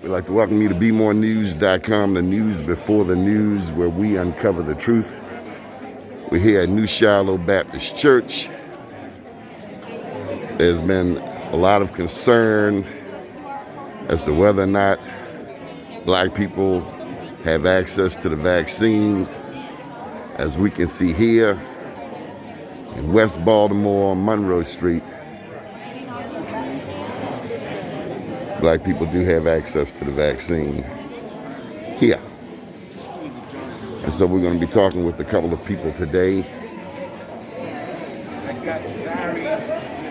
We'd like to welcome you to Bmorenews.com, the news before the news, where we uncover the truth. We're here at New Shiloh Baptist Church. There's been a lot of concern as to whether or not black people have access to the vaccine. As we can see here in West Baltimore, Monroe Street, black people do have access to the vaccine here. And so we're going to be talking with a couple of people today,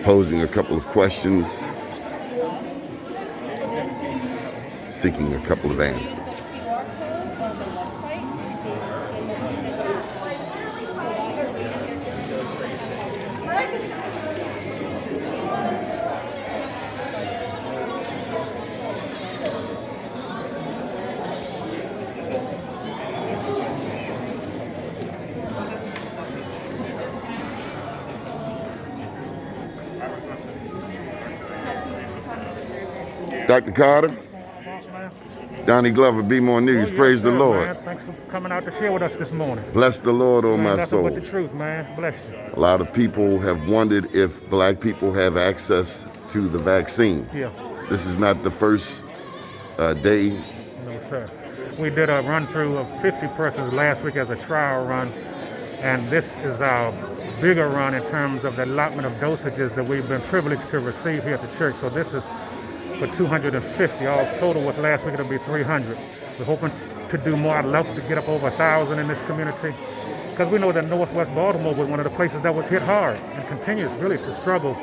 posing a couple of questions, seeking a couple of answers. Dr. Carter, Donnie Glover, Bmorenews. Praise the Lord. Man. Thanks for coming out to share with us this morning. Bless the Lord, oh my soul. Nothing but the truth, man. Bless you. A lot of people have wondered if black people have access to the vaccine. Yeah. This is not the first day. No, sir. We did a run through of 50 persons last week as a trial run, and this is our bigger run in terms of the allotment of dosages that we've been privileged to receive here at the church. So this is for 250. All total with last week it'll be 300. We're hoping to do more. I'd love to get up over 1,000 in this community, because we know that Northwest Baltimore was one of the places that was hit hard and continues really to struggle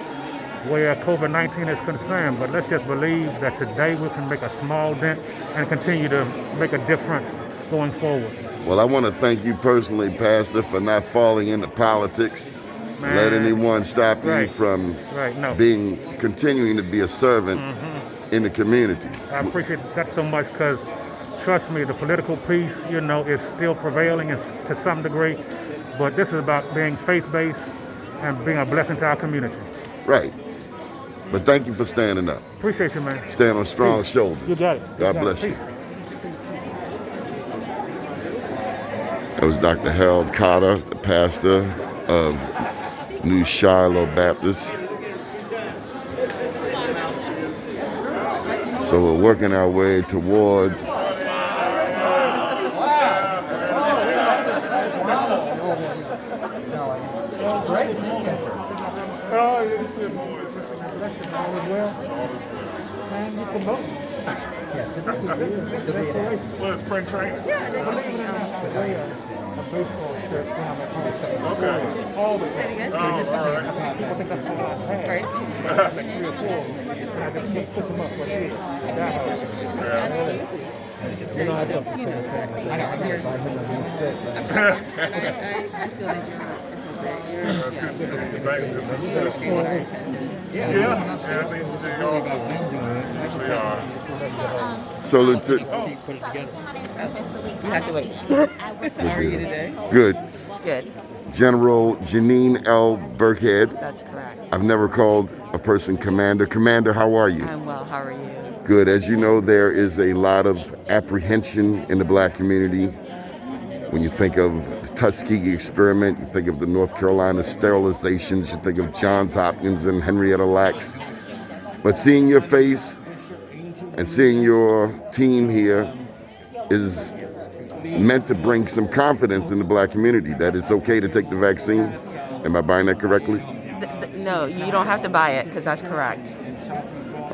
where COVID-19 is concerned. But let's just believe that today we can make a small dent and continue to make a difference going forward. Well, I want to thank you personally, Pastor, for not falling into politics. Man, let anyone stop you from continuing to be a servant in the community. I appreciate that so much, because trust me, the political piece, is still prevailing to some degree, but this is about being faith-based and being a blessing to our community. Right. But thank you for standing up. Appreciate you, man. Stand on strong shoulders. You got it. God bless you. That was Dr. Harold Carter, the pastor of New Shiloh Baptist. So we're working our way towards Well, it's spring training. A baseball shirt okay. All the time. All right. People think that's all I have. Right. Like 3 or 4. And I just put them up right here. That house. I thought the same thing. I got here. So Lieutenant. You have to wait. How are you today? Good. Good. General Janeen L. Birckhead. That's correct. I've never called a person commander. Commander, how are you? I'm well. How are you? Good. As you know, there is a lot of apprehension in the black community. When you think of the Tuskegee experiment, you think of the North Carolina sterilizations, you think of Johns Hopkins and Henrietta Lacks. But seeing your face and seeing your team here is meant to bring some confidence in the black community that it's okay to take the vaccine. Am I buying that correctly? No, you don't have to buy it, because that's correct.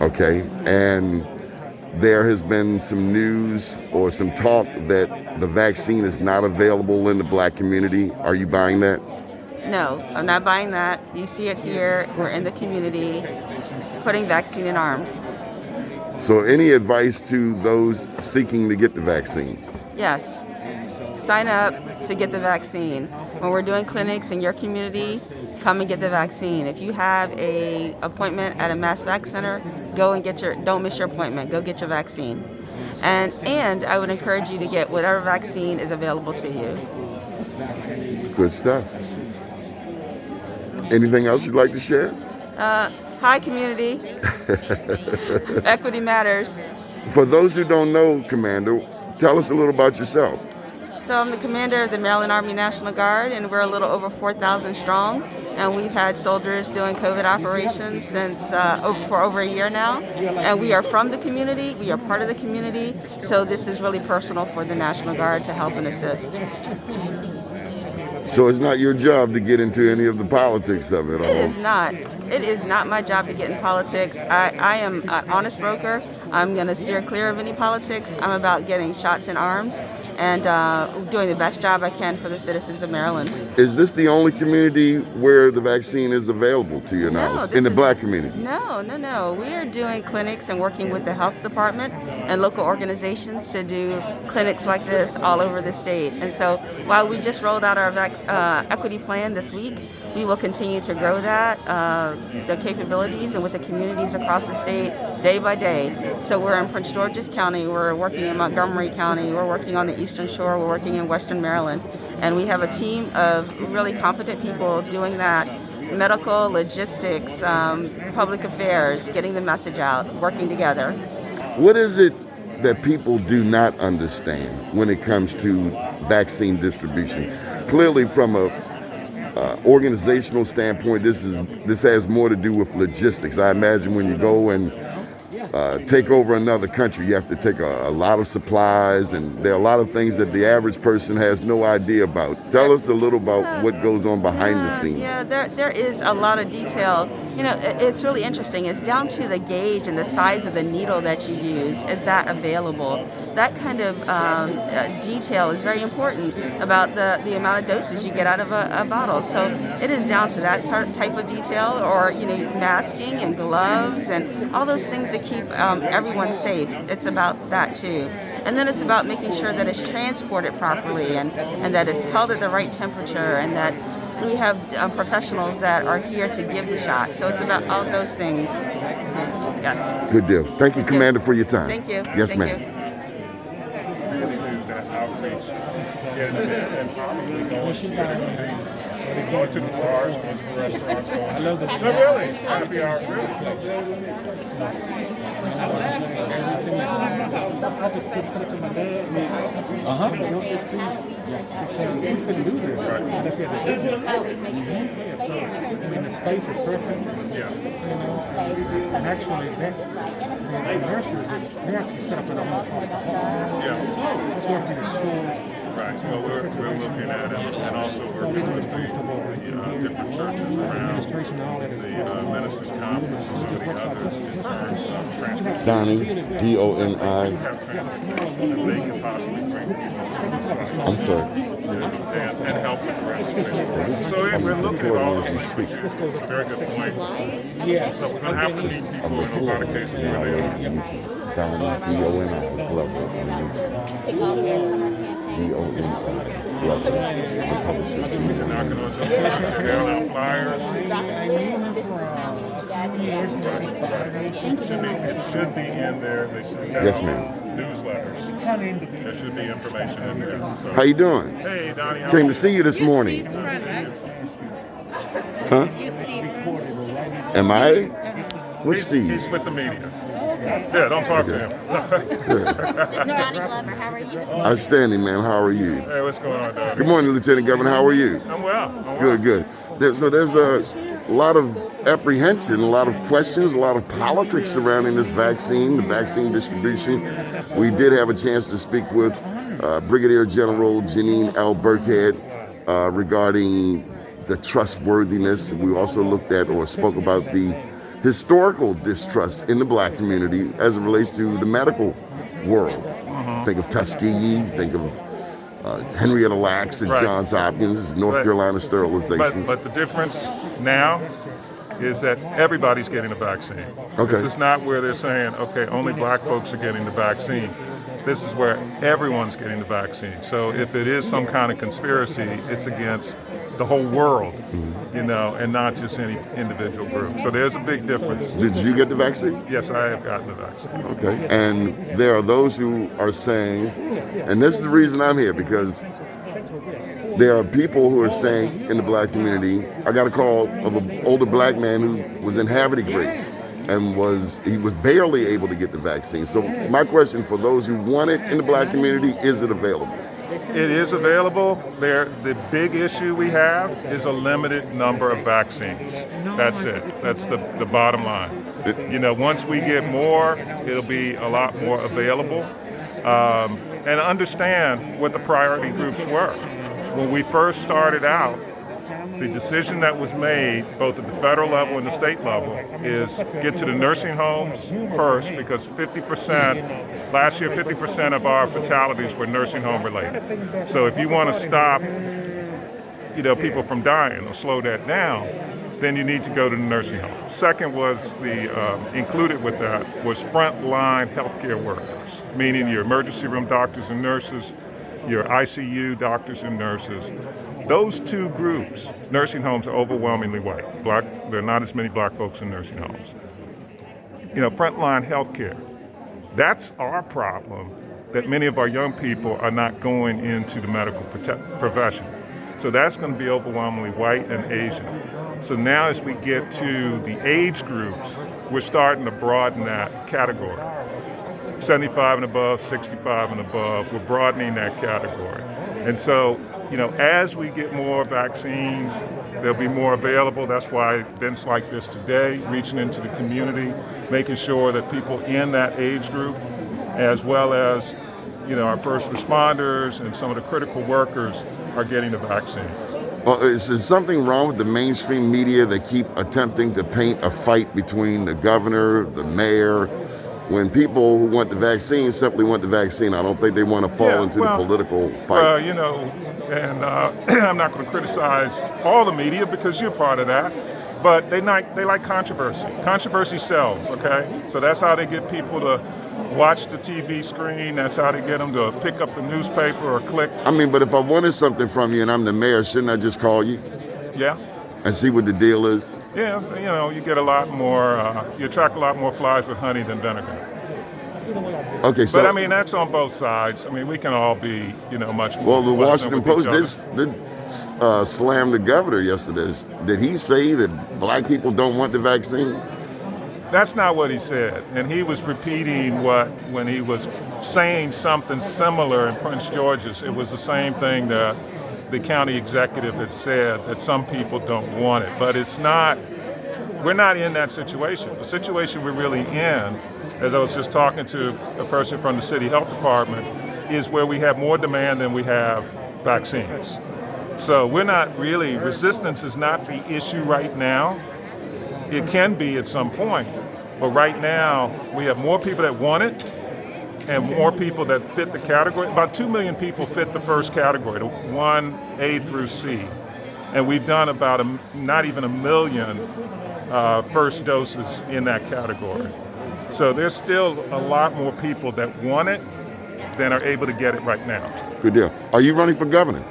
Okay, and there has been some news or some talk that the vaccine is not available in the black community. Are you buying that? No, I'm not buying that. You see it here. We're in the community putting vaccine in arms. So any advice to those seeking to get the vaccine? Yes. Sign up to get the vaccine. When we're doing clinics in your community, come and get the vaccine. If you have an appointment at a mass vac center, go and don't miss your appointment. Go get your vaccine. And I would encourage you to get whatever vaccine is available to you. Good stuff. Anything else you'd like to share? Hi, community. Equity matters. For those who don't know, Commander, tell us a little about yourself. So I'm the commander of the Maryland Army National Guard, and we're a little over 4,000 strong. And we've had soldiers doing COVID operations since for over a year now. And we are from the community. We are part of the community. So this is really personal for the National Guard to help and assist. So it's not your job to get into any of the politics of it all. It is not. It is not my job to get in politics. I am an honest broker. I'm going to steer clear of any politics. I'm about getting shots in arms and doing the best job I can for the citizens of Maryland. Is this the only community where the vaccine is available to your knowledge? In the black community? No. We are doing clinics and working with the health department and local organizations to do clinics like this all over the state. And so while we just rolled out our equity plan this week, we will continue to grow that, the capabilities, and with the communities across the state day by day. So we're in Prince George's County, we're working in Montgomery County, we're working on the Eastern Shore, we're working in Western Maryland. And we have a team of really competent people doing that. Medical, logistics, public affairs, getting the message out, working together. What is it that people do not understand when it comes to vaccine distribution? Clearly, from a organizational standpoint, this has more to do with logistics. I imagine when you go and take over another country, you have to take a lot of supplies, and there are a lot of things that the average person has no idea about. Tell us a little about what goes on behind the scenes. Yeah, there is a lot of detail. You know, it's really interesting. It's down to the gauge and the size of the needle that you use. Is that available? That kind of detail is very important about the amount of doses you get out of a bottle. So it is down to that type of detail, or masking and gloves and all those things that keep everyone safe. It's about that too. And then it's about making sure that it's transported properly and that it's held at the right temperature, and that we have professionals that are here to give the shot. So it's about all those things. Yes. Good deal. Thank you, Commander, for your time. Thank you. Yes, Thank ma'am. you. Going to the bars, going to the restaurants, going to no, really, it's going to be our The space is perfect. Yeah. And actually, the nurses, they actually set up in a home called the hall. Yeah. It's working in schools. Right. So we're looking at it, and also working with the different churches around the ministers' conference and some of the others in terms of transportation. Donnie, D-O-N-I. They can possibly bring people I'm sorry. and help with the rest. So we're looking at all those things. It's a very good point. Yes. So we're going to have to meet people in a lot of cases where they are. Donnie, D-O-N-I. Glover. D-O-N-I. Glover. The publisher. We're not going to down our flyers. It should be in there. They should have Yes, ma'am. newsletters. There should be information in there. So, How you doing? hey, Donnie. how Came are to see you this morning. Huh? You, Steve. Am I? Which He's Steve? with the media. Yeah, don't talk to him. Mr. Donnie Glover, how are you? Outstanding, ma'am. How are you? Hey, what's going on, Doug? Good morning, Lieutenant Governor. How are you? I'm well. Good. So there's a lot of apprehension, a lot of questions, a lot of politics surrounding this vaccine, the vaccine distribution. We did have a chance to speak with Brigadier General Janeen L. Birckhead regarding the trustworthiness. We also looked at or spoke about the historical distrust in the black community as it relates to the medical world. Think of Tuskegee, think of Henrietta Lacks at Right. Johns Hopkins, North Carolina sterilization. But the difference now is that everybody's getting a vaccine. Okay. This is not where they're saying, okay, only black folks are getting the vaccine. This is where everyone's getting the vaccine. So if it is some kind of conspiracy, it's against the whole world, and not just any individual group. So there's a big difference. Did you get the vaccine? Yes, I have gotten the vaccine. Okay. And there are those who are saying, and this is the reason I'm here, because there are people who are saying in the black community, I got a call of an older black man who was in Haverty Grace, and he was barely able to get the vaccine. So my question for those who want it in the black community, is it available? It is available. The big issue we have is a limited number of vaccines. That's it. That's the bottom line. Once we get more, it'll be a lot more available. And understand what the priority groups were. When we first started out, the decision that was made, both at the federal level and the state level, is get to the nursing homes first, because last year 50% of our fatalities were nursing home related. So if you want to stop, people from dying or slow that down, then you need to go to the nursing home. Second was included with that was frontline healthcare workers, meaning your emergency room doctors and nurses, your ICU doctors and nurses. Those two groups, nursing homes are overwhelmingly white. There are not as many black folks in nursing homes. Frontline healthcare. That's our problem, that many of our young people are not going into the medical profession. So that's going to be overwhelmingly white and Asian. So now as we get to the age groups, we're starting to broaden that category. 75 and above, 65 and above, we're broadening that category. And so, as we get more vaccines, there'll be more available. That's why events like this today, reaching into the community, making sure that people in that age group, as well as, our first responders and some of the critical workers are getting the vaccine. Well, is there something wrong with the mainstream media that keep attempting to paint a fight between the governor, the mayor, when people who want the vaccine simply want the vaccine? I don't think they want to fall into the political fight. And I'm not going to criticize all the media because you're part of that, but they like controversy. Controversy sells, okay? So that's how they get people to watch the TV screen. That's how they get them to pick up the newspaper or click. But if I wanted something from you and I'm the mayor, shouldn't I just call you? Yeah. And see what the deal is? Yeah, you get a lot more, you attract a lot more flies with honey than vinegar. Okay, so... But that's on both sides. We can all be, much more... Well, the Washington Post did slam the governor yesterday. Did he say that black people don't want the vaccine? That's not what he said. And he was repeating when he was saying something similar in Prince George's, it was the same thing that the county executive had said, that some people don't want it. But we're not in that situation. The situation we're really in, as I was just talking to a person from the city health department, is where we have more demand than we have vaccines. So we're not really, resistance is not the issue right now. It can be at some point, but right now we have more people that want it and more people that fit the category. About 2 million people fit the first category, the 1A through C. And we've done about not even 1 million first doses in that category. So there's still a lot more people that want it than are able to get it right now. Good deal. Are you running for governor?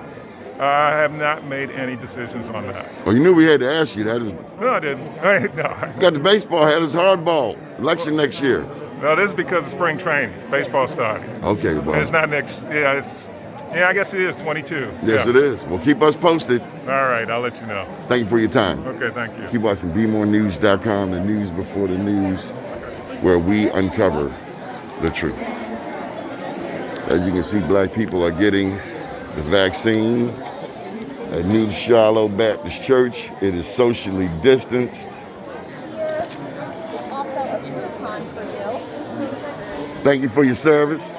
I have not made any decisions on that. Well, you knew we had to ask you that. No, I didn't. No. Got the baseball hat as hardball. Election next year. No, this is because of spring training. Baseball starting. Okay, well. And it's not next. Yeah, I guess it is 22. Yes, It is. Well, keep us posted. All right, I'll let you know. Thank you for your time. Okay, thank you. Keep watching Bmorenews.com, the news before the news, where we uncover the truth. As you can see, black people are getting the vaccine at New Shiloh Baptist Church. It is socially distanced. Also a coupon for you. Thank you for your service.